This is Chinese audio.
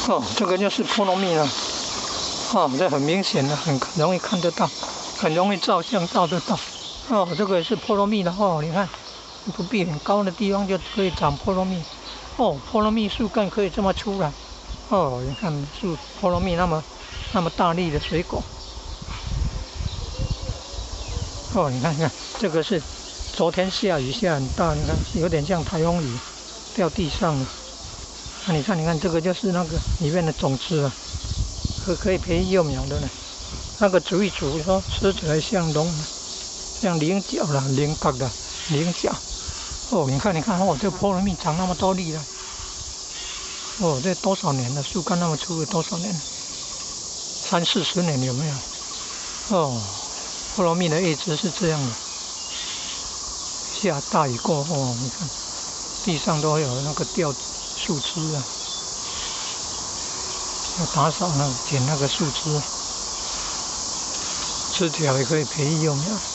哦，这个就是菠萝蜜了。哦，这很明显的，很容易看得到，很容易照相照得到。哦，这个也是菠萝蜜的哦，你看，不必很高的地方就可以长菠萝蜜。哦，菠萝蜜树干可以这么粗了。哦，你看菠萝蜜那么大粒的水果。哦，你看，这个是昨天下雨下很大，你看有点像台风雨掉地上了。那你看，这个就是那个里面的种子啊，可以培育幼苗的呢。那个煮一煮，说吃起来像菱角啦、菱角的菱角。哦，你看，哦，这菠萝蜜长那么多粒了。哦，这多少年了？树干那么粗了多少年？30-40年有没有？哦，菠萝蜜的叶子是这样的。下大雨过后，你看地上都有那个掉树枝啊，要打扫剪那个树枝，吃起来也可以培育幼苗。